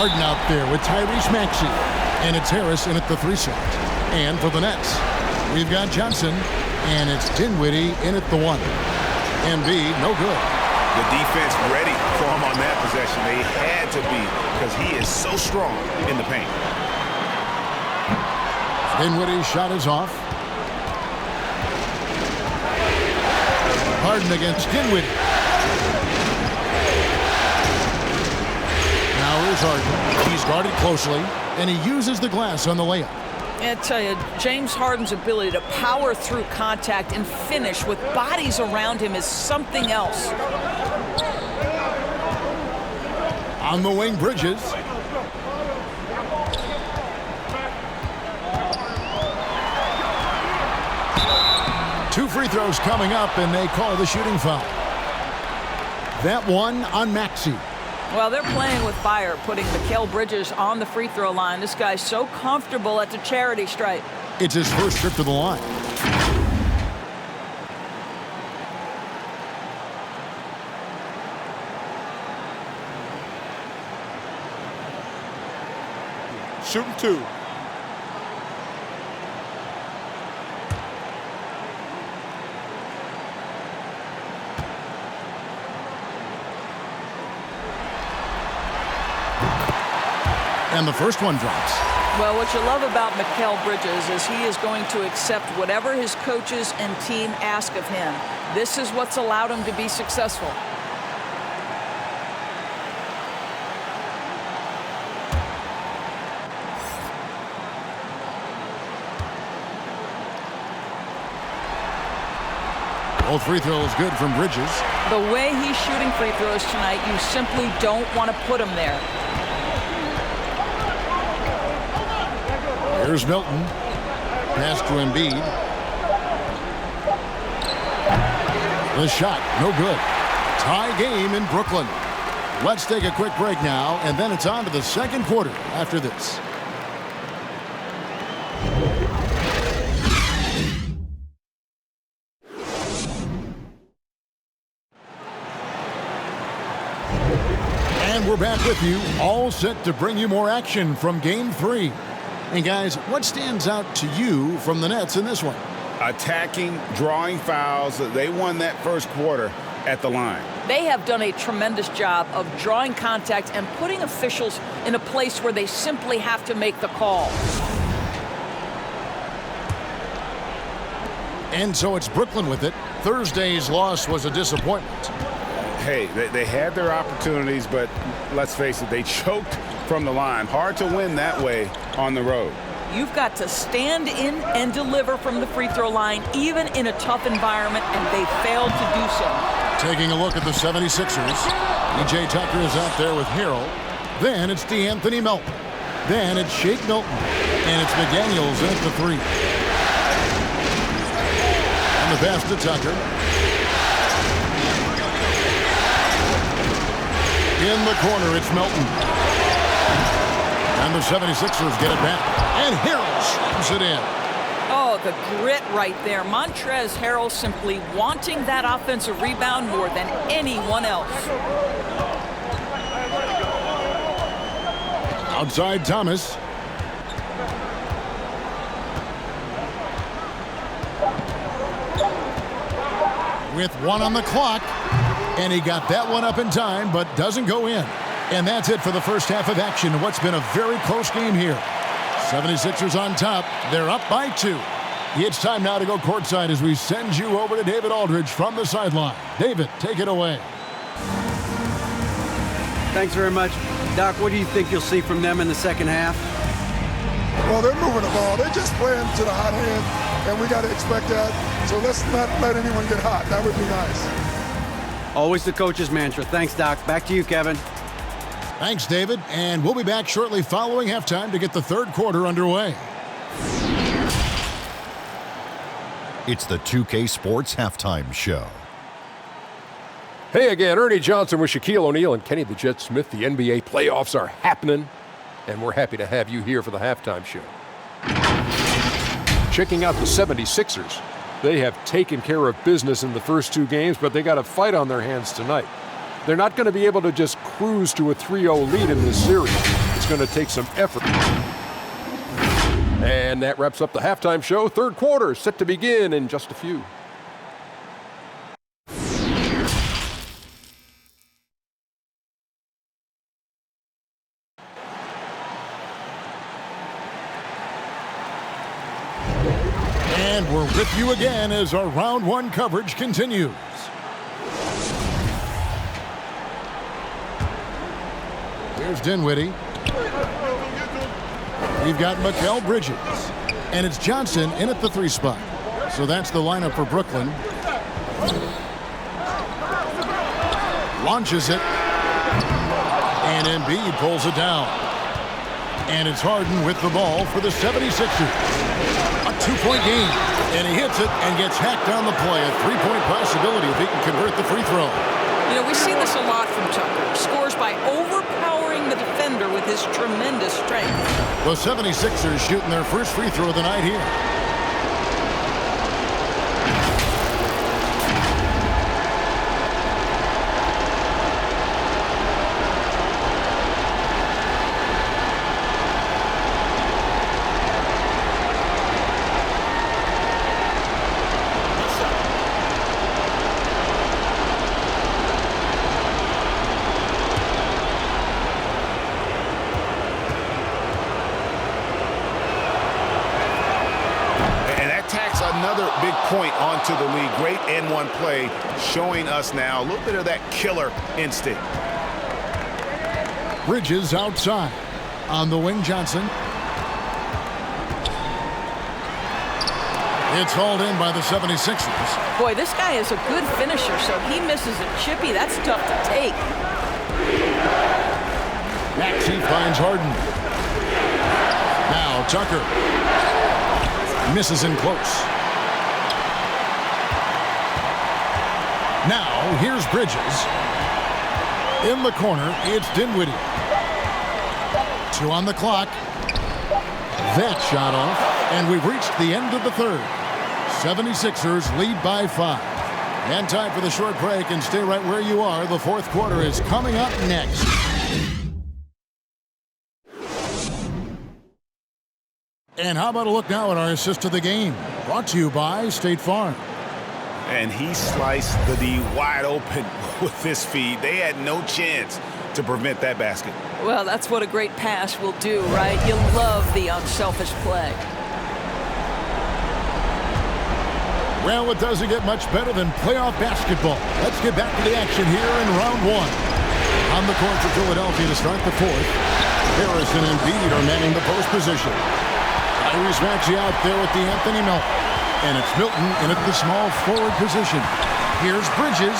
Harden out there with Tyrese Maxey. And it's Harris in at the 3 slot. And for the Nets, we've got Johnson. And it's Dinwiddie in at the 1. Embiid, no good. The defense ready for him on that possession. They had to be because he is so strong in the paint. Dinwiddie's shot is off. Harden against Dinwiddie. Now here's Harden. He's guarded closely, and he uses the glass on the layup. I tell you, James Harden's ability to power through contact and finish with bodies around him is something else. On the wing, Bridges. Two free throws coming up, and they call the shooting foul. That one on Maxey. Well, they're playing with fire, putting Mikal Bridges on the free throw line. This guy's so comfortable at the charity stripe. It's his first trip to the line. Shooting 2. And the first one drops. Well, what you love about Mikal Bridges is he is going to accept whatever his coaches and team ask of him. This is what's allowed him to be successful. Both free throws good from Bridges. The way he's shooting free throws tonight, you simply don't want to put him there. Here's Milton. Pass to Embiid. The shot, no good. Tie game in Brooklyn. Let's take a quick break now, and then it's on to the second quarter after this. And we're back with you, all set to bring you more action from Game 3. And guys, what stands out to you from the Nets in this one? Attacking, drawing fouls. They won that first quarter at the line. They have done a tremendous job of drawing contact and putting officials in a place where they simply have to make the call. And so it's Brooklyn with it. Thursday's loss was a disappointment. Hey, they had their opportunities, but let's face it, they choked from the line. Hard to win that way on the road. You've got to stand in and deliver from the free throw line, even in a tough environment, and they failed to do so. Taking a look at the 76ers. P.J. Tucker is out there with Harrell. Then it's DeAnthony Melton. Then it's Shake Milton. And it's McDaniels in at the 3. And the pass to Tucker. In the corner, it's Melton. And the 76ers get it back. And Harrell slams it in. Oh, the grit right there. Montrezl Harrell simply wanting that offensive rebound more than anyone else. Outside Thomas. With 1 on the clock. And he got that one up in time, but doesn't go in. And that's it for the first half of action. What's been a very close game here. 76ers on top. They're up by 2. It's time now to go courtside as we send you over to David Aldridge from the sideline. David, take it away. Thanks very much. Doc, what do you think you'll see from them in the second half? Well, they're moving the ball. They're just playing to the hot hand, and we got to expect that. So let's not let anyone get hot. That would be nice. Always the coach's mantra. Thanks, Doc. Back to you, Kevin. Thanks, David. And we'll be back shortly following halftime to get the third quarter underway. It's the 2K Sports Halftime Show. Hey again, Ernie Johnson with Shaquille O'Neal and Kenny the Jet Smith. The NBA playoffs are happening, and we're happy to have you here for the halftime show. Checking out the 76ers. They have taken care of business in the first 2 games, but they got a fight on their hands tonight. They're not going to be able to just cruise to a 3-0 lead in this series. going to take some effort. And that wraps up the halftime show. Third quarter set to begin in just a few. And we're with you again as our round one coverage continues. Here's Dinwiddie. We've got Mikal Bridges. And it's Johnson in at the 3 spot. So that's the lineup for Brooklyn. Launches it. And Embiid pulls it down. And it's Harden with the ball for the 76ers. A 2-point game. And he hits it and gets hacked on the play. A 3-point possibility if he can convert the free throw. You know, we see this a lot from Tucker. Scores by overpowering the defender with his tremendous strength. The 76ers shooting their first free throw of the night here. Another big point onto the league. Great N1 play, showing us now a little bit of that killer instinct. Bridges outside. On the wing, Johnson. It's hauled in by the 76ers. Boy, this guy is a good finisher, so he misses a chippy. That's tough to take. Maxey finds Harden. Now Tucker. Misses in close. Now, here's Bridges. In the corner, it's Dinwiddie. 2 on the clock. That shot off, and we've reached the end of the third. 76ers lead by 5. And time for the short break, and stay right where you are. The fourth quarter is coming up next. And how about a look now at our assist of the game? Brought to you by State Farm. And he sliced the D wide open with this feed. They had no chance to prevent that basket. Well, that's what a great pass will do, right? You love the unselfish play. Well, it doesn't get much better than playoff basketball. Let's get back to the action here in round one. On the court for Philadelphia to start the fourth. Harrison and Embiid are manning the post position. Tyrese Maxey out there with the Anthony Melton. And it's Milton in at the small forward position. Here's Bridges.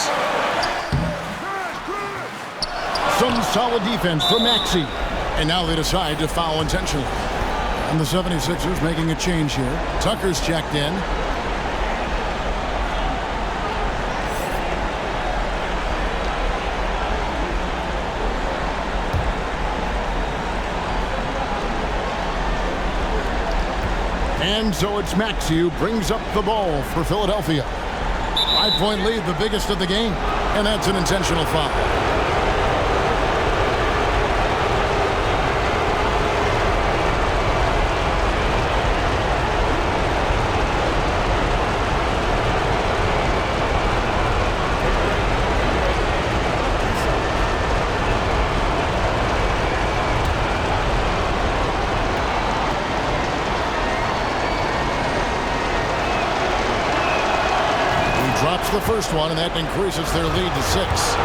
Some solid defense from Maxey. And now they decide to foul intentionally. And the 76ers making a change here. Tucker's checked in. And so it's Maxey who brings up the ball for Philadelphia. 5-point lead, the biggest of the game. And that's an intentional foul. Drops the first one, and that increases their lead to 6.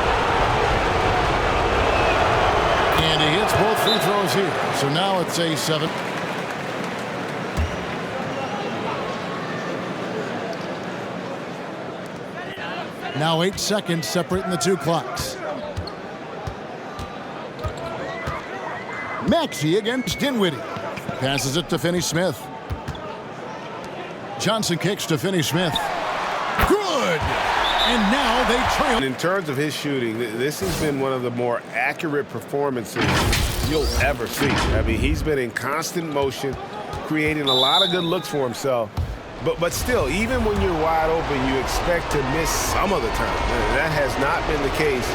And he hits both free throws here. So now it's a 7. Now 8 seconds separating the 2 clocks. Maxey against Dinwiddie. Passes it to Finney-Smith. Johnson kicks to Finney-Smith. Good! And now they trail. In terms of his shooting, this has been one of the more accurate performances you'll ever see. I mean, he's been in constant motion, creating a lot of good looks for himself. But still, even when you're wide open, you expect to miss some of the time. And that has not been the case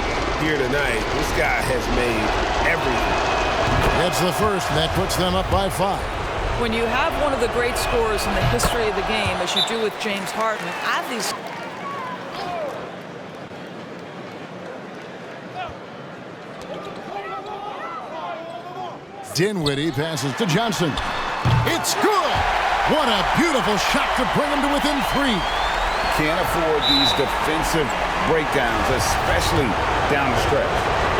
here tonight. This guy has made everything. It's the first, and that puts them up by 5. When you have one of the great scorers in the history of the game, as you do with James Harden, add these. Dinwiddie passes to Johnson. It's good! What a beautiful shot to bring him to within 3. Can't afford these defensive breakdowns, especially down the stretch.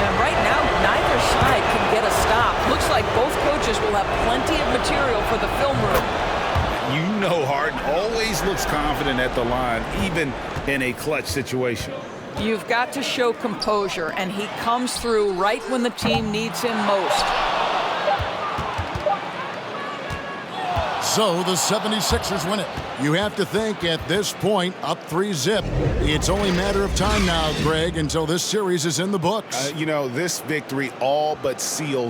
And right now, neither side can get a stop. Looks like both coaches will have plenty of material for the film room. You know Harden always looks confident at the line, even in a clutch situation. You've got to show composure, and he comes through right when the team needs him most. So the 76ers win it. You have to think at this point, up 3-zip. It's only a matter of time now, Greg, until this series is in the books. You know, this victory all but seals